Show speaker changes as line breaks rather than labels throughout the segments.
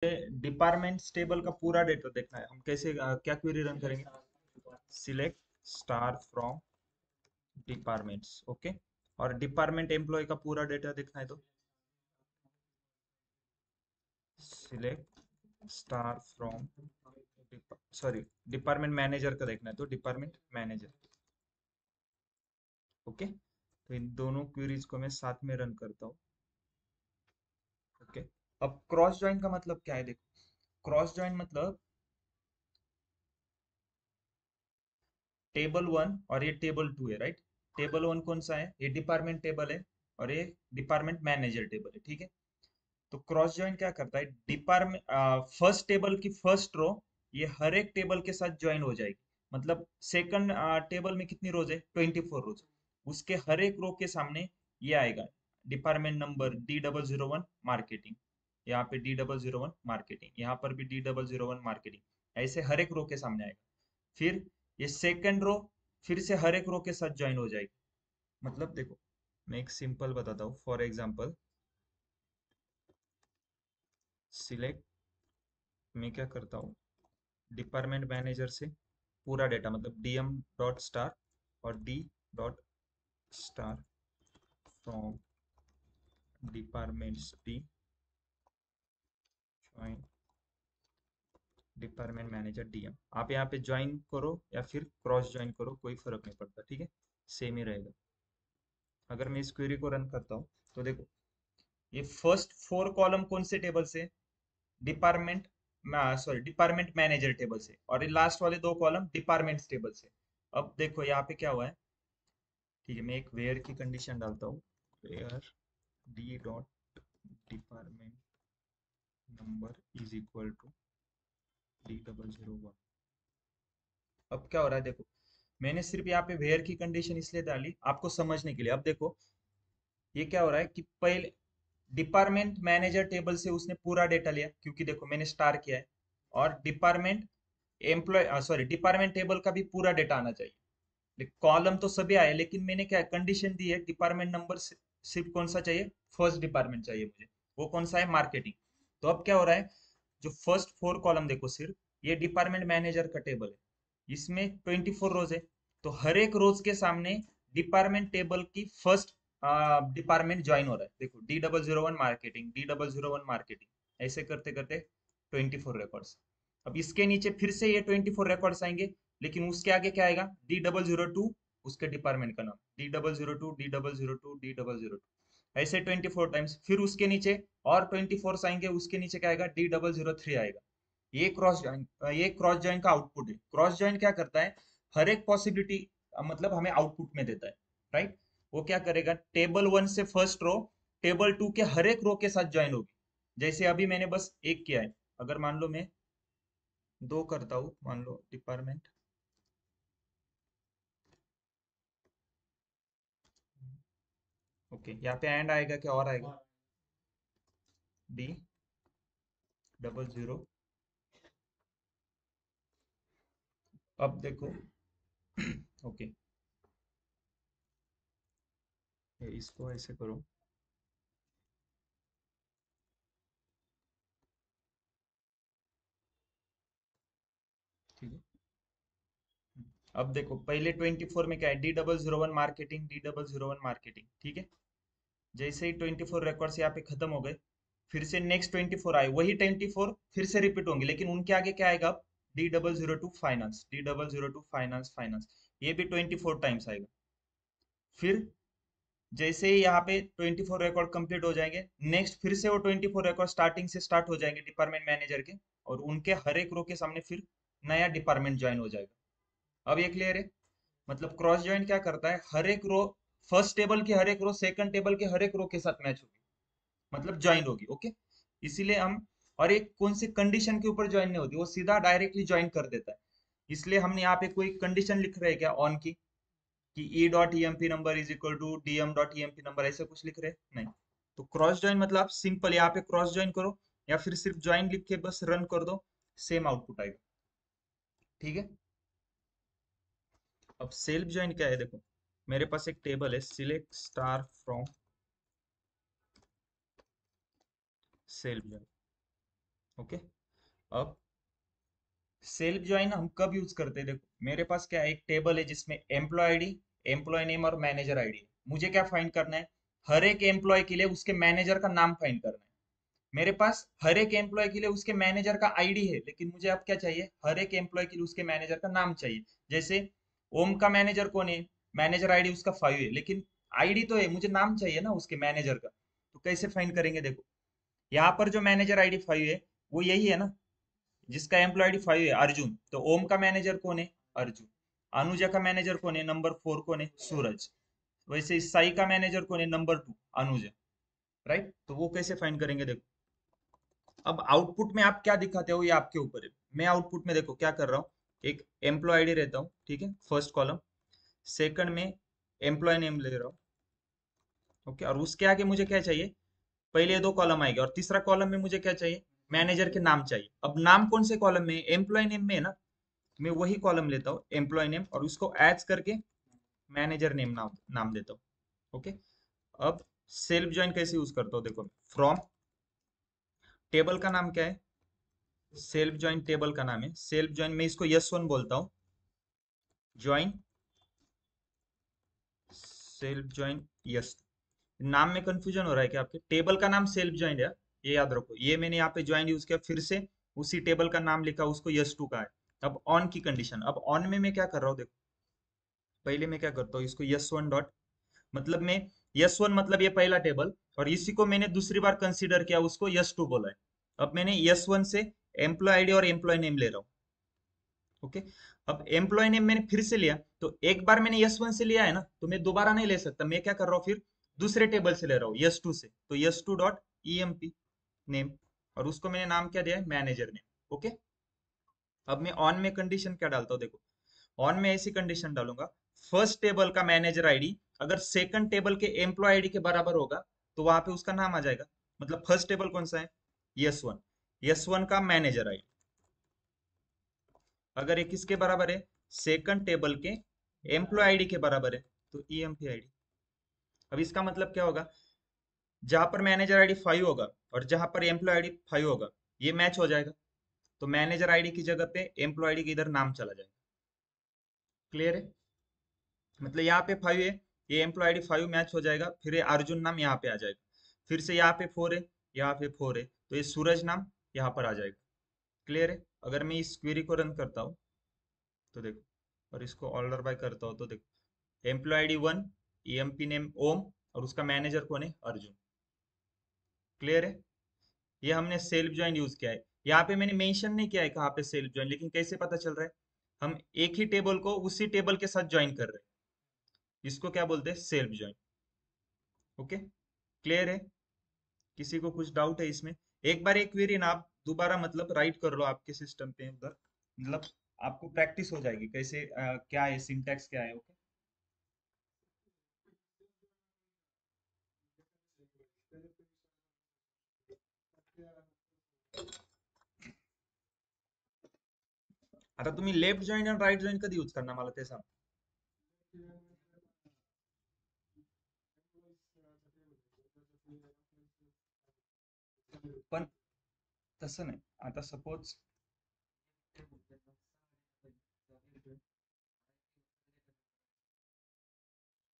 Department table का पूरा data देखना है, हम कैसे क्या क्वेरी रन करेंगे? Select star from departments, okay. और डिपार्टमेंट एम्प्लॉय का पूरा डेटा देखना है तो select star from, sorry, department manager का देखना है तो डिपार्टमेंट मैनेजर, ओके। तो इन दोनों क्वेरीज को मैं साथ में रन करता हूँ, ओके। अब क्रॉस ज्वाइन का मतलब क्या है? देखो, क्रॉस ज्वाइन मतलब टेबल वन और ये टेबल टू है, राइट। टेबल वन कौन सा है? ये डिपार्टमेंट टेबल है, और ये डिपार्टमेंट मैनेजर टेबल है, ठीक है। तो क्रॉस ज्वाइन क्या करता है? डिपार्टमेंट फर्स्ट टेबल की फर्स्ट रो ये हर एक टेबल के साथ ज्वाइन हो जाएगी। मतलब सेकंड टेबल में कितनी रोज है? 24 रोज। उसके हर एक रो के सामने ये आएगा, डिपार्टमेंट नंबर D001 मार्केटिंग, यहाँ पे D001 मार्केटिंग, यहाँ पर भी D001 मार्केटिंग, ऐसे हर एक रो के सामने आएगा। फिर ये सेकंड रो फिर से हर एक रो के साथ ज्वाइन हो जाएगी। मतलब देखो, मैं एक सिंपल बताता हूँ, फॉर एग्जांपल सिलेक्ट, मैं क्या करता हूँ, डिपार्टमेंट मैनेजर से पूरा डेटा मतलब DM डॉट स्टार और D dot star from departments D join department manager DM। आप यहाँ पे ज्वाइन करो या फिर क्रॉस ज्वाइन करो, कोई फर्क नहीं पड़ता, ठीक है, सेम ही रहेगा। अगर मैं इस क्वेरी को रन करता हूँ तो देखो, ये फर्स्ट 4 कॉलम कौन से टेबल से? Department, sorry, department manager table से, और ये लास्ट वाले 2 कॉलम डिपार्टमेंट्स टेबल से। अब देखो यहाँ पे क्या हुआ है, ठीक है, मैं एक वेयर की कंडीशन डालता हूँ, where D dot department number is equal to D001। अब क्या हो रहा है देखो, मैंने सिर्फ यहाँ पे वेयर की कंडीशन इसलिए डाली आपको समझने के लिए। अब देखो ये क्या हो रहा है कि पहले डिपार्टमेंट मैनेजर टेबल से उसने पूरा डेटा लिया, क्योंकि देखो मैंने स्टार किया है, और department employee, sorry, department table का भी पूरा डेटा आना चाहिए। कॉलम तो सभी आए, लेकिन मैंने क्या कंडीशन दी है, डिपार्टमेंट नंबर सिर्फ कौन सा चाहिए? फर्स्ट डिपार्टमेंट चाहिए मुझे, वो कौन सा है? मार्केटिंग। तो अब क्या हो रहा है, जो फर्स्ट 4 कॉलम देखो, सिर्फ ये डिपार्टमेंट मैनेजर का टेबल है, इसमें 24 रोज है। तो हर एक रोज के सामने डिपार्टमेंट टेबल की फर्स्ट डिपार्टमेंट ज्वाइन हो रहा है। देखो, D001 मार्केटिंग, D001 मार्केटिंग, ऐसे करते करते 24 रिकॉर्ड्स। अब इसके नीचे फिर से ये 24 रिकॉर्ड्स आएंगे, लेकिन उसके आगे क्या आएगा? D002, उसके डिपार्टमेंट का नाम, D002, D002, D002, ऐसे 24 टाइम्स। फिर उसके नीचे और 24 आएंगे, उसके नीचे क्या आएगा? D003 आएगा। ये क्रॉस जॉइन का आउटपुट है। क्रॉस जॉइन क्या करता है? हर एक पॉसिबिलिटी मतलब हमें आउटपुट में देता है, राइट। वो क्या करेगा? टेबल वन से फर्स्ट रो टेबल टू के हर एक रो के साथ ज्वाइन होगी। जैसे अभी मैंने बस एक किया है, अगर मान लो मैं 2 करता हूँ, मान लो डिपार्टमेंट, ओके, यहाँ पे एंड आएगा क्या और आएगा? D00। अब देखो ओके, इसको ऐसे करो, ठीक है। अब देखो, पहले 24 में क्या है? D001 मार्केटिंग, D001 मार्केटिंग, ठीक है। जैसे ही 24 रिकॉर्ड्स यहाँ पे खत्म हो गए, फिर से नेक्स्ट 24 आए, वही 24 फिर से रिपीट होंगे, लेकिन उनके आगे क्या आएगा? अब D002 finance, D002 finance, finance, ये भी 24 टाइम्स आएगा। फिर जैसे ही यहाँ पे 24 रिकॉर्ड कंप्लीट हो जाएंगे, नेक्स्ट फिर से वो 24 रिकॉर्ड स्टार्टिंग से स्टार्ट हो जाएंगे डिपार्टमेंट मैनेजर के, और उनके हर एक रो के सामने फिर नया डिपार्टमेंट ज्वाइन हो जाएगा। अब ये क्लियर है? मतलब क्रॉस ज्वाइन क्या करता है? हर एक रो, फर्स्ट टेबल की हर एक रो सेकंड टेबल के हर एक रो के साथ मैच होगी, मतलब ज्वाइन होगी, ओके। इसीलिए हम, और एक कौन सी कंडीशन के ऊपर ज्वाइन नहीं होती, वो सीधा डायरेक्टली ज्वाइन कर देता है। इसलिए हमने यहाँ पे कोई कंडीशन लिख रहे हैं क्या ऑन की, कि E.emp number is equal to DM.emp number, ऐसे कुछ लिख रहे हैं? नहीं। तो क्रॉस ज्वाइन मतलब आप सिंपल यहाँ पे क्रॉस ज्वाइन करो, या फिर सिर्फ ज्वाइन लिख के बस रन कर दो, सेम आउटपुट आएगा, ठीक है। अब सेल्फ ज्वाइन क्या है? देखो, मेरे पास एक टेबल है, select star from self join, okay. अब सेल्फ ज्वाइन हम कब यूज करते हैं? देखो मेरे पास क्या है, एक टेबल है जिसमें एम्प्लॉय आईडी, एम्प्लॉय नेम और मैनेजर आईडी है। मुझे क्या फाइंड करना है? हर एक एम्प्लॉय के लिए उसके मैनेजर का नाम फाइंड करना है। मेरे पास हर एक एम्प्लॉय के लिए उसके मैनेजर का आईडी है, लेकिन मुझे अब क्या चाहिए? हर एक एम्प्लॉय के लिए उसके मैनेजर का नाम चाहिए। जैसे ओम का मैनेजर कौन है? मैनेजर आईडी उसका 5 है, लेकिन आईडी तो है, मुझे नाम चाहिए ना उसके मैनेजर का। तो कैसे फाइंड करेंगे? देखो यहाँ पर जो मैनेजर आईडी 5 है वो यही है ना, जिसका एम्प्लॉय आईडी 5 है, अर्जुन। तो ओम का मैनेजर कौन है? अर्जुन। अनुजा का मैनेजर कौन है? नंबर 4 कौन है? सूरज। वैसे साई का मैनेजर कौन है? नंबर 2 अनुजा। राइट, तो वो कैसे फाइंड करेंगे? देखो अब आउटपुट में आप क्या दिखाते हो ये आपके ऊपर है। मैं आउटपुट में देखो क्या कर रहा हूँ, एक एम्प्लॉय आईडी रहता हूँ, ठीक है, फर्स्ट कॉलम। सेकंड में एम्प्लॉय नेम ले रहा हूँ। ओके, और उसके आगे मुझे क्या चाहिए? पहले दो कॉलम आएंगे और तीसरा कॉलम में मुझे क्या चाहिए? मैनेजर के नाम चाहिए। अब नाम कौन से कॉलम में? एम्प्लॉय नेम में है ना। मैं वही कॉलम लेता हूँ एम्प्लॉय नेम और उसको एड करके मैनेजर नेम नाम नाम देता हूँ। ओके। अब सेल्फ ज्वाइन कैसे यूज करता हूँ? देखो फ्रॉम टेबल का नाम क्या है? सेल्फ ज्वाइन टेबल का नाम है। सेल्फ ज्वाइन में इसको यस वन बोलता हूँ। Join self join yes. नाम में कंफ्यूजन हो रहा है क्या आपके? टेबल का नाम सेल्फ ज्वाइन है, ये याद रखो। ये मैंने यहाँ पे ज्वाइन यूज किया, फिर से उसी टेबल का नाम लिखा, उसको यस टू का है। अब ऑन की कंडीशन, अब ऑन में मैं क्या कर रहा हूँ? देखो पहले मैं क्या करता हूँ, इसको यस वन डॉट, मतलब मैं यस वन मतलब ये पहला टेबल, और इसी को मैंने दूसरी बार कंसीडर किया, उसको यस टू बोला है। अब मैंने यस वन से एम्प्लॉय आईडी और एम्प्लॉय नेम ले रहा हूँ। ओके। अब एम्प्लॉय नेम मैंने फिर से लिया, तो एक बार मैंने यस वन से लिया है ना, तो मैं दोबारा नहीं ले सकता। मैं क्या कर रहा हूँ फिर? दूसरे टेबल से ले रहा हूँ यस टू से, तो S two dot E M P name, और उसको मैंने नाम क्या दिया है? Manager name. ओके। अब मैं ऑन में कंडीशन क्या डालता हूँ? देखो ऑन में ऐसी कंडीशन डालूंगा, फर्स्ट टेबल का मैनेजर आईडी अगर सेकंड टेबल के एम्प्लॉय आईडी के बराबर होगा तो वहां पे उसका नाम आ जाएगा। मतलब फर्स्ट टेबल कौन सा है? Yes one. यस वन का मैनेजर आईडी अगर ये किसके बराबर है? सेकंड टेबल के एम्प्लॉय आईडी के बराबर है, तो ई एम पी आईडी। अब इसका मतलब क्या होगा? जहां पर मैनेजर आईडी 5 होगा और जहां पर एम्प्लॉय आईडी 5 होगा, ये मैच हो जाएगा। तो मैनेजर आईडी की जगह पे एम्प्लॉय आईडी के इधर नाम चला जाएगा। क्लियर है? मतलब यहाँ पे 5 है, ये एम्प्लॉय आईडी 5 मैच हो जाएगा, फिर ये अर्जुन नाम यहाँ पे आ जाएगा। फिर से यहाँ पे 4 है, यहाँ पे 4 है, तो ये सूरज नाम यहाँ पर आ जाएगा। क्लियर है? अगर मैं इस क्वेरी को रन करता हूँ तो देखो, और इसको ऑर्डर बाय करता हूँ तो देखो, एम्प्लॉय आईडी 1, ईएमपी नेम ओम, और उसका मैनेजर कौन है? अर्जुन। क्लियर है? ये हमने सेल्फ ज्वाइन यूज किया है। यहाँ पे मैंने मेंशन नहीं किया है कहाँ पे सेल्फ ज्वाइन, लेकिन कैसे पता चल रहा है? हम एक ही टेबल को उसी टेबल के साथ ज्वाइन कर रहे हैं, इसको क्या बोलते हैं? Self join. ओके, क्लियर है? किसी को कुछ डाउट है इसमें? एक बार एक क्वेरी ना आप दोबारा मतलब राइट कर लो आपके सिस्टम पे उधर, मतलब आपको प्रैक्टिस हो जाएगी कैसे क्या है सिंटैक्स क्या है। ओके। आता तुम्ही लेफ्ट जॉईन आणि राईट जॉईन कधी यूज करणार मला ते सांग. पण तसं नाही. आता सपोज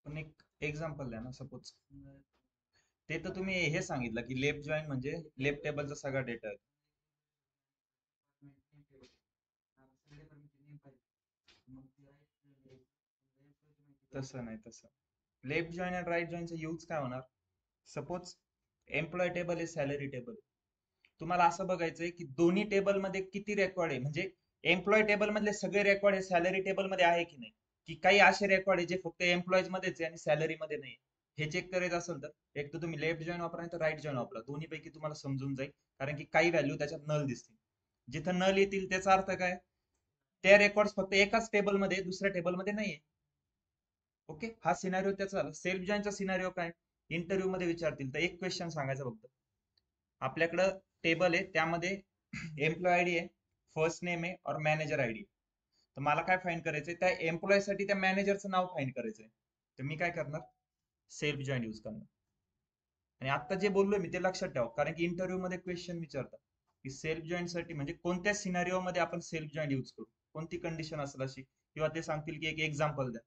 पण एक एक्झाम्पल द्या ना. सपोज ते तर तुम्ही हे सांगितलं की लेफ्ट जॉईन म्हणजे लेफ्ट टेबलचा सगळा डेटा आहे. तसं नाही. तसं लेफ्ट जॉईन आणि राईट जॉईनचा यूज काय होणार? सपोज एम्प्लॉय टेबल आहे, सॅलरी टेबल. तुम्हाला असं बघायचंय की दोन्ही टेबल मध्ये किती रेकॉर्ड आहे, म्हणजे एम्प्लॉय टेबल मधले सगळे रेकॉर्ड हे सॅलरी टेबल मध्ये आहे की नाही, की काही असे रेकॉर्ड आहे जे फक्त एम्प्लॉईज मध्येच आहे आणि सॅलरी मध्ये नाही. हे चेक करायचं असेल तर एक तर तुम्ही लेफ्ट जॉईन वापरा, नाही तर राईट जॉईन वापरा. दोन्ही पैकी तुम्हाला समजून जाईल, कारण की काही व्हॅल्यू त्याच्यात नल दिसतील. जिथं नल येतील त्याचा अर्थ काय? त्या रेकॉर्ड फक्त एकाच टेबल मध्ये, दुसऱ्या टेबल मध्ये नाहीये. ओके, हा सिनारिओ त्याचा झाला. सेल्फ जॉईनचा सिनारिओ काय? इंटरव्ह्यू मध्ये विचारतील तर एक क्वेश्चन सांगायचं फक्त. आपल्याकडं टेबल आहे, त्यामध्ये एम्प्लॉय आयडी आहे, फर्स्ट नेम आहे और मॅनेजर आयडी. तर मला काय फाइंड करायचंय? त्या एम्प्लॉय साठी त्या मॅनेजरचं नाव फाइंड करायचंय. तर मी काय करणार? सेल्फ जॉईन यूज करणार. आणि आता जे बोललोय मी ते लक्षात ठेवा, कारण की इंटरव्ह्यू मध्ये क्वेश्चन विचारतात. की सेल्फ जॉईन साठी म्हणजे कोणत्या सिनारिओ मध्ये आपण सेल्फ जॉईन यूज करू, कोणती कंडिशन असेल अशी, किंवा ते सांगतील की एक एक्झाम्पल द्या.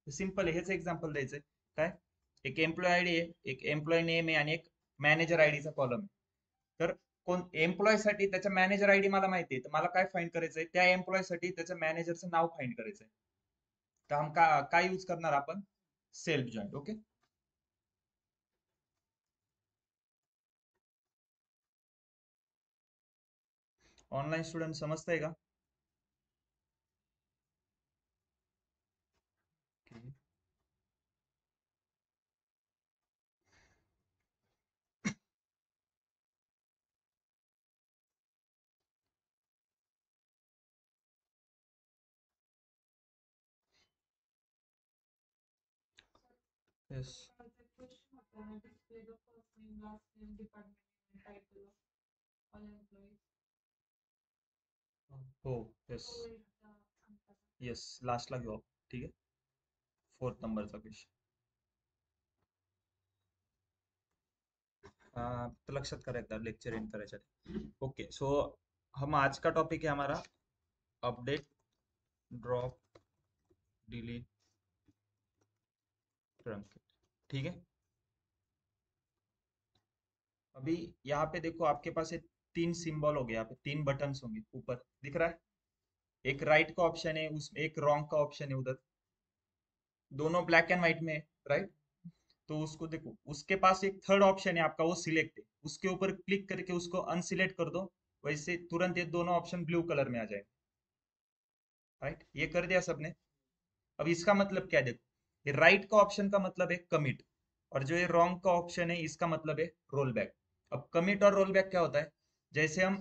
सिंपल आहे, हेच एक्झाम्पल द्यायचंय. काय, एक एम्प्लॉय आयडी आहे, एक एम्प्लॉय नेम आहे आणि एक मॅनेजर आयडीचा कॉलम आहे. तर कोण एम्प्लॉय साठी त्याचा मॅनेजर आयडी मला माहिती आहे, तर मला काय फाइंड करायचंय, त्या एम्प्लॉय साठी त्याचं मॅनेजरचं नाव फाइंड करायचंय. तर हम काय यूज करणार आपण, self join. Okay, online student समजतंय का? येस. हो. येस. येस, लास्टला घेऊ आपण. ठीक आहे, 4th नंबरचा क्वेश्चन. तो लक्षात करा एकदा लेक्चर एंड करायच्या आधी. ओके, सो हम आज का टॉपिक है हमारा अपडेट, ड्रॉप, डिलीट, ट्रंकेट. ठीक है, अभी यहाँ पे देखो आपके पास ये 3 सिंबल हो गए, यहाँ पे 3 बटन्स होंगे, ऊपर दिख रहा है. एक राइट का ऑप्शन है, उसमें एक रॉन्ग का ऑप्शन है उधर, दोनों ब्लैक एंड व्हाइट में है, राइट. तो उसको देखो, उसके पास एक थर्ड ऑप्शन है आपका, वो सिलेक्ट है, उसके ऊपर क्लिक करके उसको अनसिलेक्ट कर दो. वैसे तुरंत ये दोनों ऑप्शन ब्लू कलर में आ जाए. राइट, ये कर दिया सबने. अब इसका मतलब क्या है, देखो, ये राइट का ऑप्शन का मतलब है कमिट, और जो ये रॉन्ग का ऑप्शन है इसका मतलब है रोल बैक. अब कमिट और रोल बैक क्या होता है, जैसे हम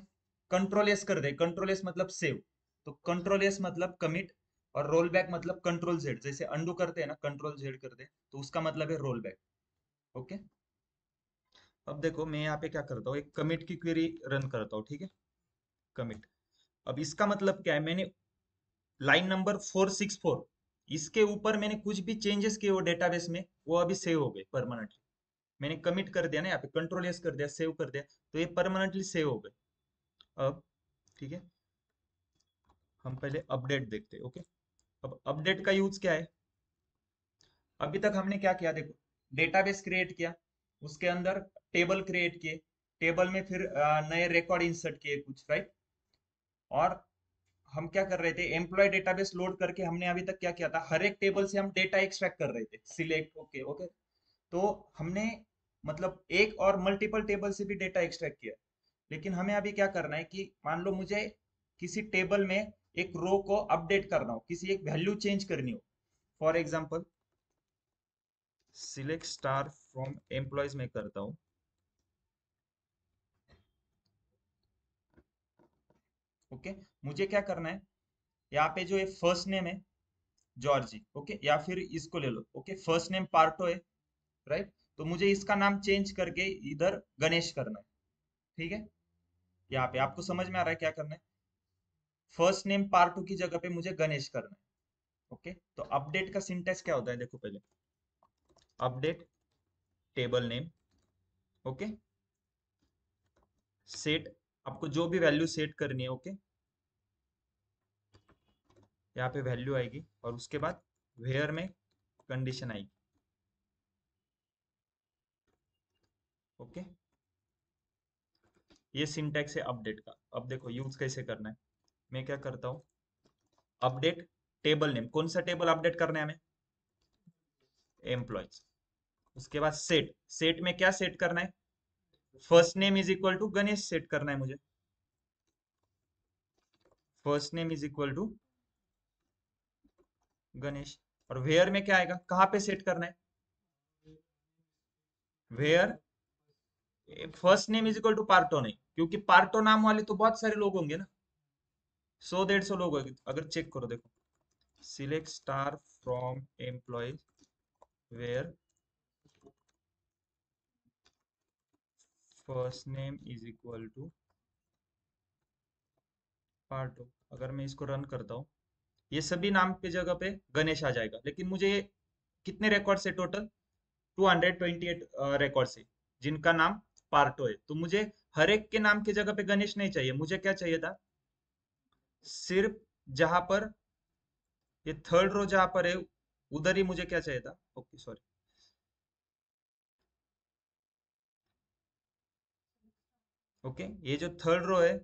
कंट्रोल एस कर दे, कंट्रोल एस मतलब सेव, तो कंट्रोल एस मतलब कमिट, और रोल बैक मतलब कंट्रोल जेड, जैसे अंडू करते हैं ना, कंट्रोल जेड कर दे, तो उसका मतलब है रोल बैक. ओके, अब देखो मैं यहाँ पे क्या करता हूँ, एक कमिट की क्वेरी रन करता हूँ. ठीक है, कमिट. अब इसका मतलब क्या है, मैंने लाइन नंबर 464, इसके ऊपर मैंने कुछ भी चेंजेस किए वो डेटाबेस में, वो अभी सेव हो गए परमानेंटली. मैंने कमिट कर दिया ना, यहाँ पे कंट्रोल एस कर दिया, सेव कर दिया, तो ये परमानेंटली सेव हो गए. अब ठीक है, हम पहले अपडेट देखते हैं. ओके, अब अपडेट का यूज क्या है, अभी तक हमने क्या किया, देखो, डेटाबेस क्रिएट किया, उसके अंदर टेबल क्रिएट किए, टेबल में फिर नए रिकॉर्ड इंसर्ट किए कुछ, राइट. और हम क्या कर रहे थे, एम्प्लॉय डेटाबेस लोड करके हमने अभी तक क्या किया था, हर एक टेबल से हम डेटा एक्सट्रैक्ट कर रहे थे, सिलेक्ट, ओके ओके. तो हमने मतलब एक और मल्टीपल टेबल से भी डेटा एक्सट्रैक्ट किया. लेकिन हमें अभी क्या करना है कि मान लो मुझे किसी टेबल में एक रो को अपडेट करना हो, किसी एक वैल्यू चेंज करनी हो. For example select star from employees में करता हूँ. ओके, मुझे क्या करना है, यहाँ पे जो है फर्स्ट नेम है जॉर्जी, ओके, या फिर इसको ले लो, ओके, फर्स्ट नेम पार्टो है, राइट. तो मुझे इसका नाम चेंज करके इधर गणेश करना है. ठीक है, यहाँ पे आपको समझ में आ रहा है क्या करना है, फर्स्ट नेम पार्टो की जगह पे मुझे गणेश करना है. ओके, तो अपडेट का सिंटेक्स क्या होता है, देखो पहले, update table name, okay, set, आपको जो भी वैल्यू सेट करनी है, ओके, यहाँ पे वैल्यू आएगी, और उसके बाद वेयर में कंडीशन आएगी. ओके, ये सिंटेक्स है अपडेट का. अब देखो यूज कैसे करना है, मैं क्या करता हूँ, अपडेट टेबल नेम, कौन सा टेबल अपडेट करना है हमें, एम्प्लॉयज. उसके बाद सेट, सेट में क्या सेट करना है, first name is equal to Ganesh set करना है मुझे, first name is equal to Ganesh. और वेयर में क्या आएगा, कहाँ पे सेट करना है, where first name is equal to Partho नहीं, क्योंकि पार्टो नाम वाले तो बहुत सारे लोग होंगे ना, 100-150 लोग होंगे. अगर चेक करो, देखो, select star from employees where first name is equal to Partho. अगर मैं इसको रन करता हूँ, ये सभी नाम पे जगह पे गणेश आ जाएगा, लेकिन मुझे कितने रिकॉर्ड से टोटल, 228 रिकॉर्ड से, जिनका नाम पार्टो है, तो मुझे हर एक के नाम की जगह पे गणेश नहीं चाहिए, मुझे क्या चाहिए था, सिर्फ जहां पर ये थर्ड रो जहां पर है उधर ही मुझे क्या चाहिए था, ओके सॉरी, ओके ये जो थर्ड रो है,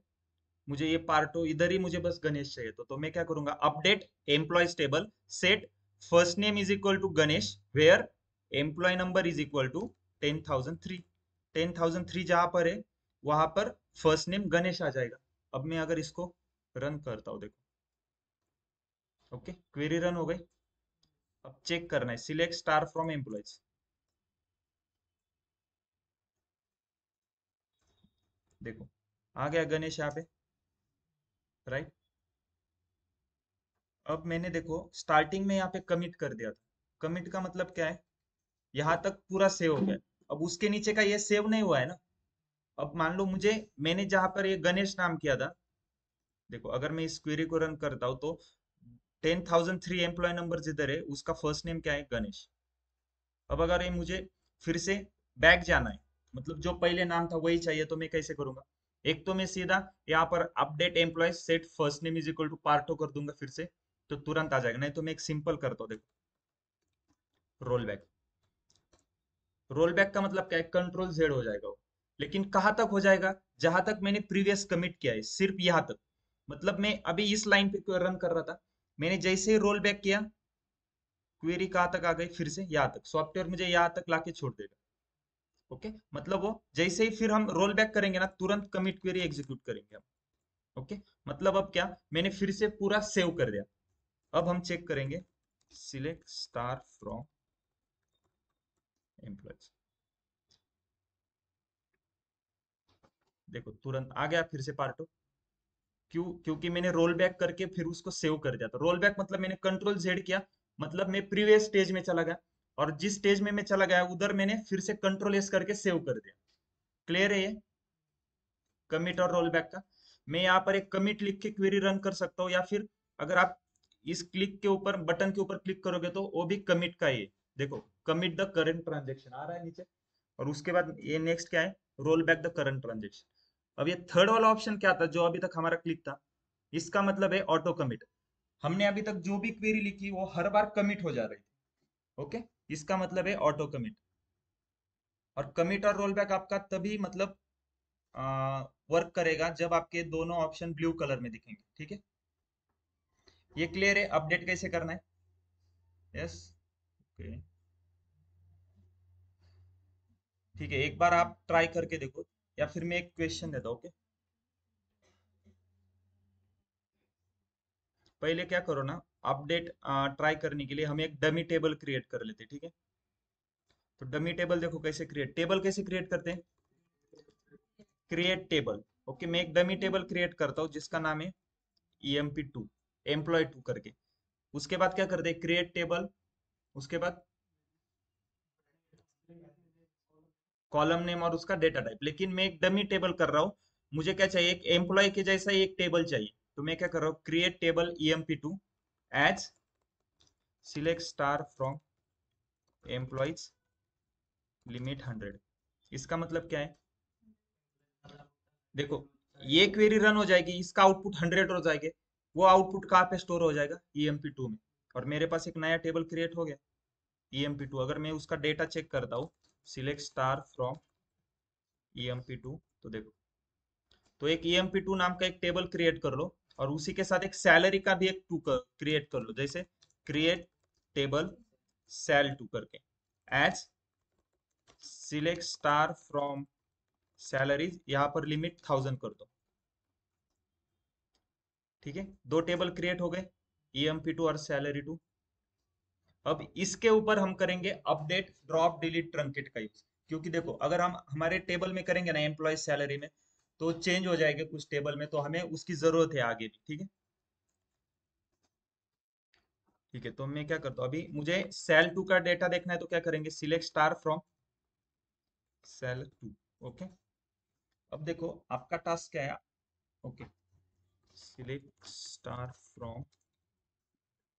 मुझे ये पार्टो इधर ही मुझे बस गणेश चाहिए, तो मैं क्या करूंगा, update employees table, set first name is equal to Ganesh, where employee number is equal to 10,003, 10,003 जहां पर है वहां पर फर्स्ट नेम गणेश आ जाएगा। अब मैं अगर इसको रन करता हूँ, देखो, ओके क्वेरी रन हो गई। अब चेक करना है, सिलेक्ट स्टार फ्रॉम एम्प्लॉयज, देखो आ गया गणेश यहाँ पे, राइट। अब मैंने देखो स्टार्टिंग में यहाँ पे कमिट कर दिया था, कमिट का मतलब क्या है, यहाँ तक पूरा सेव हो गया, अब उसके नीचे का ये सेव नहीं हुआ है ना। अब मान लो मुझे, मैंने जहां पर ये गणेश नाम किया था, देखो अगर मैं इस क्वेरी को रन करता हूँ तो 10,003 एम्प्लॉय नंबर जिधर है उसका फर्स्ट नेम क्या है, गणेश। अब अगर ये मुझे फिर से बैक जाना है, मतलब जो पहले नाम था वही चाहिए, तो मैं कैसे करूंगा, एक तो मैं सीधा यहाँ पर update employee set first name is equal to Partho कर दूंगा फिर से, तो तुरंत आ जाएगा, नहीं तो मैं एक सिंपल करता हूँ, देखो रोल बैक, रोल बैक का मतलब क्या है, कंट्रोल जेड हो जाएगा वो, लेकिन कहाँ तक हो जाएगा, जहां तक मैंने प्रीवियस कमिट किया है सिर्फ यहाँ तक, मतलब मैं अभी इस लाइन पे रन कर रहा था, मैंने जैसे ही रोल बैक किया, क्वेरी कहाँ तक आ गई, फिर से यहाँ तक, सॉफ्टवेयर मुझे यहाँ तक लाके छोड़ देगा, ओके, मतलब वो जैसे ही फिर हम रोल बैक करेंगे ना, तुरंत कमिट क्वेरी एग्जीक्यूट करेंगे हम, ओके, मतलब अब क्या, मैंने फिर से पूरा सेव कर दिया। अब हम चेक करेंगे, सिलेक्ट स्टार फ्रॉम एम्प्लॉयज, देखो तुरंत आ गया फिर से पार्ट, क्यों, क्योंकि मैंने रोल बैक करके फिर उसको सेव कर दिया था, रोल बैक मतलब मैंने कंट्रोल जेड किया, मतलब मैं प्रीवियस स्टेज में चला गया, और जिस स्टेज में मैं चला गया उधर मैंने फिर से कंट्रोल एस करके सेव कर दिया। क्लियर है ये कमिट और रोल बैक का। मैं यहाँ पर एक कमिट लिख के क्वेरी रन कर सकता हूँ, या फिर अगर आप इस क्लिक के ऊपर, बटन के ऊपर क्लिक करोगे तो वो भी कमिट का ही है, देखो कमिट द करंट ट्रांजेक्शन आ रहा है नीचे, और उसके बाद ये नेक्स्ट क्या है, roll back the current transaction. अब ये थर्ड वाला ऑप्शन क्या था जो अभी तक हमारा क्लिक था, इसका मतलब है ऑटो कमिट, हमने अभी तक जो भी क्वेरी लिखी वो हर बार कमिट हो जा रही थी, ओके, इसका मतलब है ऑटो कमिट। और कमिट और रोल बैक आपका तभी मतलब वर्क करेगा जब आपके दोनों ऑप्शन ब्लू कलर में दिखेंगे, ठीक है। ये क्लियर है, अपडेट कैसे करना है, यस, ओके, ठीक है, एक बार आप ट्राई करके देखो, या फिर मैं एक क्वेश्चन देता हूँ, ओके। पहले क्या करो ना, अपडेट ट्राई करने के लिए हम एक डमी टेबल क्रिएट कर लेते हैं, ठीक है। तो डमी टेबल देखो कैसे क्रिएट, टेबल कैसे क्रिएट करते हैं, क्रिएट टेबल, ओके, मैं एक डमी टेबल क्रिएट करता हूँ जिसका नाम है EMP2, एम्प्लॉय 2 करके, उसके बाद क्या करते हैं, क्रिएट टेबल, उसके बाद कॉलम नेम और उसका डेटा टाइप, लेकिन मैं एक डमी टेबल कर रहा हूँ, मुझे क्या चाहिए, एक एम्प्लॉय के जैसा ही एक टेबल चाहिए, तो मैं क्या कर रहा हूँ, create table EMP2 as select star from employees limit 100, इसका मतलब क्या है, देखो ये क्वेरी रन हो जाएगी, इसका आउटपुट 100 हो जाएगा, वो आउटपुट कहाँ पे स्टोर हो जाएगा, EMP2 में, और मेरे पास एक नया टेबल क्रिएट हो गया EMP2। अगर मैं उसका डेटा चेक करता हूँ, सिलेक्ट स्टार फ्रॉम EMP2, तो देखो, तो एक EMP2 नाम का एक टेबल क्रिएट कर लो, और उसी के साथ एक सैलरी का भी एक टू क्रिएट कर लो, जैसे क्रिएट टेबल सेल टू करके as select star from salaries, यहाँ पर लिमिट 1000 कर दो, ठीक है, दो टेबल क्रिएट हो गए, EMP2 और सैलरी टू। अब इसके ऊपर हम करेंगे अपडेट ड्रॉप डिलीट ट्रंकेट का यूज, क्योंकि देखो अगर हम हमारे टेबल में करेंगे ना एम्प्लॉय सैलरी में, तो चेंज हो जाएगा कुछ टेबल में, तो हमें उसकी जरूरत है आगे भी, ठीक है। ठीक है, तो मैं क्या करता हूँ, अभी मुझे सेल टू का डेटा देखना है, तो क्या करेंगे, select star from sal two, okay. अब देखो आपका टास्क क्या है, okay, select star from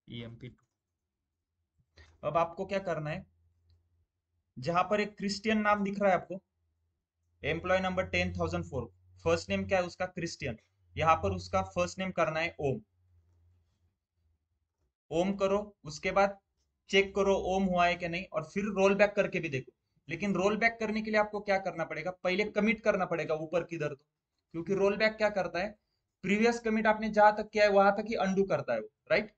EMP2। अब आपको क्या करना है, जहां पर एक क्रिस्टियन नाम दिख रहा है आपको, एम्प्लॉय नंबर 10,004, फर्स्ट नेम क्या है उसका, क्रिस्टियन। यहाँ पर उसका फर्स्ट नेम करना है ओम। ओम करो, उसके बाद चेक करो ओम हुआ है कि नहीं, और फिर रोल बैक करके भी देखो। लेकिन रोल बैक करने के लिए आपको क्या करना पड़ेगा, पहले कमिट करना पड़ेगा ऊपर किधर तो, क्योंकि रोल बैक क्या करता है, प्रीवियस कमिट आपने जहां तक किया है वहां तक ही अंडू करता है वो, राइट।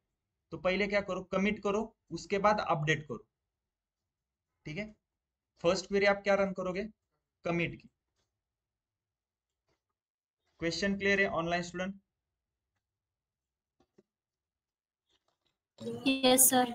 तो पहले क्या करो, कमिट करो, उसके बाद अपडेट करो, ठीक है। फर्स्ट क्वेरी आप क्या रन करोगे, कमिट की। क्वेश्चन क्लियर है online student?
Yes sir.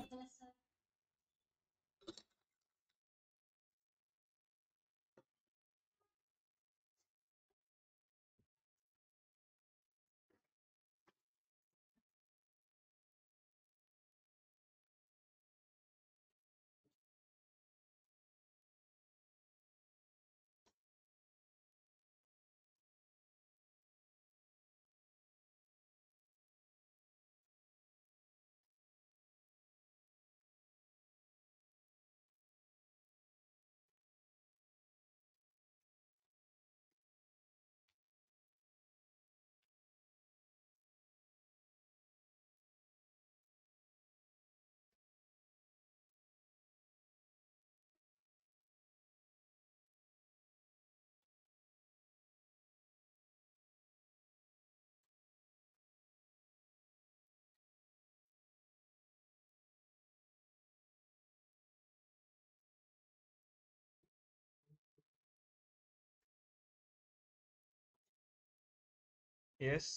Yes,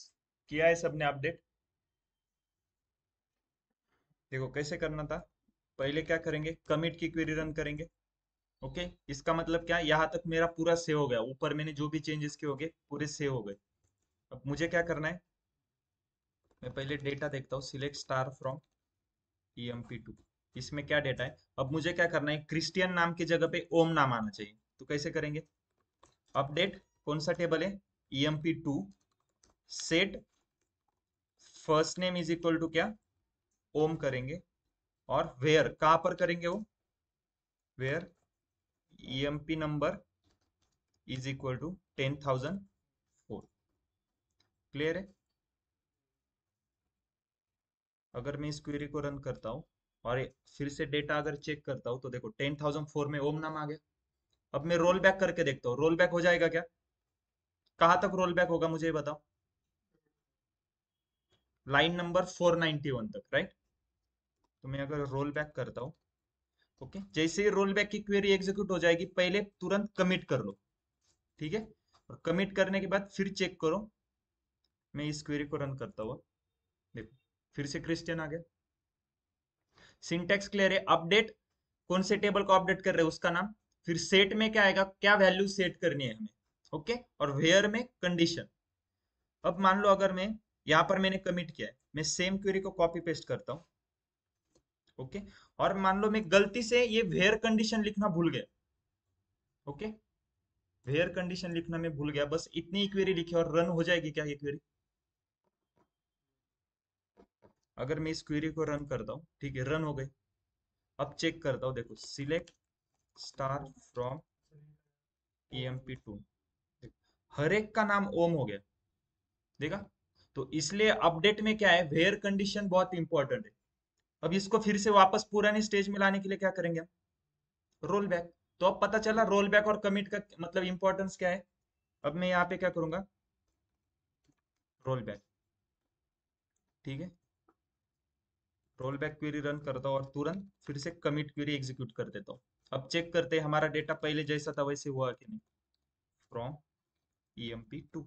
किया है सबने अपडेट। देखो कैसे करना था, पहले क्या करेंगे, कमिट की क्वेरी रन करेंगे। ओके, इसका मतलब क्या है, यहाँ तक मेरा पूरा सेव हो गया, ऊपर मैंने जो भी चेंजेस किए होंगे पूरे सेव हो गए। अब मुझे क्या करना है, मैं पहले डेटा देखता हूँ, सिलेक्ट स्टार फ्रॉम EMP2। इसमें क्या डेटा है, अब मुझे क्या करना है, क्रिस्टियन नाम की जगह पे ओम नाम आना चाहिए। तो कैसे करेंगे, अपडेट, कौन सा टेबल है, EMP2, set first name is equal to क्या, ओम करेंगे, और वेयर कहां पर करेंगे वो, where EMP number is equal to 10,004। Clear है। अगर मैं इस क्वेरी को रन करता हूँ और फिर से डेटा अगर चेक करता हूँ, तो देखो 10,004 में ओम नाम आ गया। अब मैं रोल बैक करके देखता हूँ, रोल बैक हो जाएगा क्या, कहां तक रोल बैक होगा मुझे ये बताओ, लाइन नंबर 491 तक, राइट। तो मैं अगर रोल बैक करता हूँ, ओके, जैसे ही रोल बैक की क्वेरी एग्जीक्यूट हो जाएगी, पहले तुरंत कमिट कर लो, ठीक है। और कमिट करने के बाद फिर चेक करो, मैं इस क्वेरी को रन करता हुआ, देखो फिर से क्रिस्टियन आ गया। सिंटेक्स क्लियर है, अपडेट, कौन से टेबल को अपडेट कर रहे हैं उसका नाम, फिर सेट में क्या आएगा, क्या वैल्यू सेट करनी है हमें, ओके, और वेयर में कंडीशन। अब मान लो अगर मैं यहाँ पर मैंने कमिट किया है, मैं सेम क्वेरी को कॉपी पेस्ट करता हूँ, ओके, और मान लो मैं गलती से ये वेयर कंडीशन लिखना भूल गया, ओके, वेयर कंडीशन लिखना मैं भूल गया, बस इतनी ही क्वेरी लिखी और रन हो जाएगी क्या ये क्वेरी। अगर मैं इस क्वेरी को रन करता हूँ, ठीक है, रन हो गई। अब चेक करता हूँ, देखो सिलेक्ट स्टार फ्रॉम EMP2, हर एक का नाम ओम हो गया, देखा। तो इसलिए अपडेट में क्या है, वेयर कंडीशन बहुत इंपॉर्टेंट है। अब इसको फिर से वापस पुराने स्टेज में लाने के लिए क्या करेंगे हम, रोल बैक। तो अब पता चला रोल बैक और कमिट का मतलब इंपॉर्टेंस क्या है। अब मैं यहाँ पे क्या करूंगा, रोल बैक, ठीक है, रोल बैक क्वेरी रन करता हूँ और तुरंत फिर से कमिट क्वेरी एग्जीक्यूट कर देता हूँ। अब चेक करते हैं हमारा डेटा पहले जैसा था वैसे हुआ कि नहीं, फ्रॉम EMP2।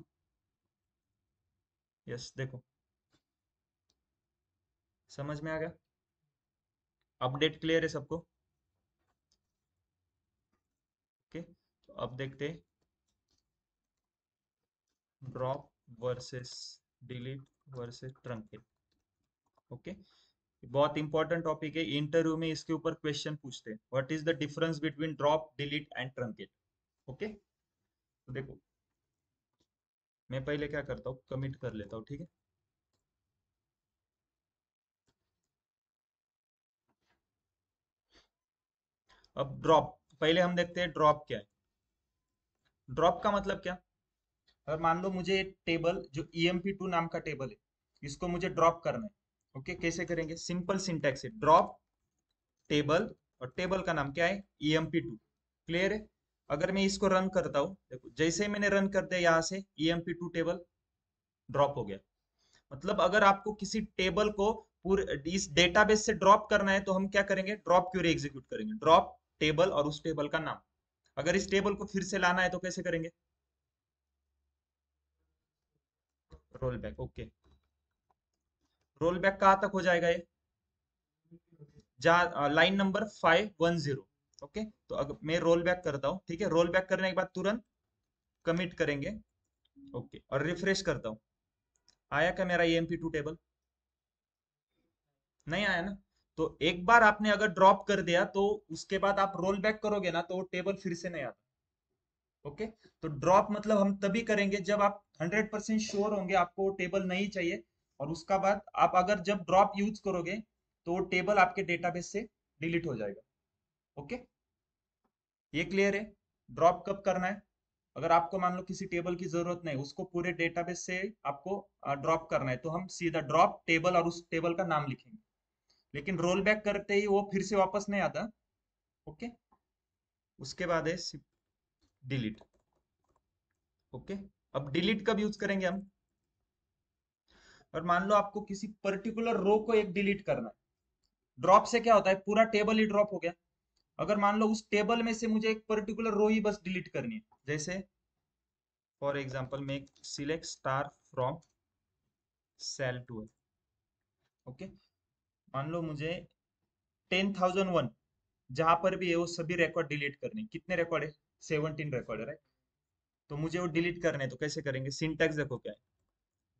यस, देखो समझ में आ गया, अपडेट क्लियर है सबको। ओके, तो अब देखते हैं drop versus delete versus truncate. Okay, बहुत इंपॉर्टेंट टॉपिक है, इंटरव्यू में इसके ऊपर क्वेश्चन पूछते हैं, what is the difference between drop delete and truncate. Okay, तो देखो मैं पहले क्या करता हूँ, कमिट कर लेता हूँ, ठीक है। अब ड्रॉप, पहले हम देखते हैं ड्रॉप क्या है। ड्रॉप का मतलब क्या? अगर मान लो मुझे एक टेबल जो emp2 नाम का टेबल है, इसको मुझे ड्रॉप करना है। ओके, कैसे करेंगे? सिंपल सिंटैक्स है, ड्रॉप टेबल, और टेबल का नाम क्या है? emp2। क्लियर है? अगर मैं इसको रन करता हूँ, देखो जैसे ही मैंने रन कर दिया यहाँ से, emp2 टेबल ड्रॉप हो गया। मतलब अगर आपको किसी टेबल को पूरे इस डेटाबेस से ड्रॉप करना है तो हम क्या करेंगे? ड्रॉप क्वेरी एग्जीक्यूट करेंगे, ड्रॉप टेबल और उस टेबल का नाम। अगर इस टेबल को फिर से लाना है तो कैसे करेंगे? Roll back. Okay, roll back कहाँ तक हो जाएगा ये? जहाँ लाइन नंबर 510। ओके, तो अगर मैं रोल बैक करता हूँ, ठीक है, रोल बैक करने के बाद तुरंत कमिट करेंगे। ओके, और रिफ्रेश करता हूँ। आया क्या मेरा emp2 टेबल? नहीं आया ना? तो एक बार आपने अगर ड्रॉप कर दिया तो उसके बाद आप रोल बैक करोगे ना तो वो टेबल फिर से नहीं आता। ओके, तो ड्रॉप मतलब हम तभी करेंगे जब आप 100% श्योर होंगे आपको वो टेबल नहीं चाहिए, और उसका बाद आप अगर जब ड्रॉप यूज करोगे तो वो टेबल आपके डेटाबेस से डिलीट हो जाएगा। ओके, ये क्लियर है? ड्रॉप कब करना है? अगर आपको मान लो किसी टेबल की जरूरत नहीं, उसको पूरे डेटाबेस से आपको ड्रॉप करना है, तो हम सीधा ड्रॉप टेबल और उस टेबल का नाम लिखेंगे। लेकिन रोल बैक करते ही वो फिर से वापस नहीं आता। ओके, उसके बाद है डिलीट। ओके, अब डिलीट कब यूज करेंगे हम? और मान लो आपको किसी पर्टिकुलर रो को एक डिलीट करना है। ड्रॉप से क्या होता है? पूरा टेबल ही ड्रॉप हो गया। अगर मान लो उस टेबल में से मुझे एक पर्टिकुलर रो ही बस डिलीट करनी है, जैसे फॉर एग्जांपल मैं select star from sal two है। ओके, मान लो मुझे 10,001 जहां पर भी है वो सभी रिकॉर्ड डिलीट करने हैं। कितने रिकॉर्ड है? 17 रिकॉर्ड है, राइट? तो मुझे वो डिलीट करने हैं, तो कैसे करेंगे? सिंटैक्स देखो क्या है।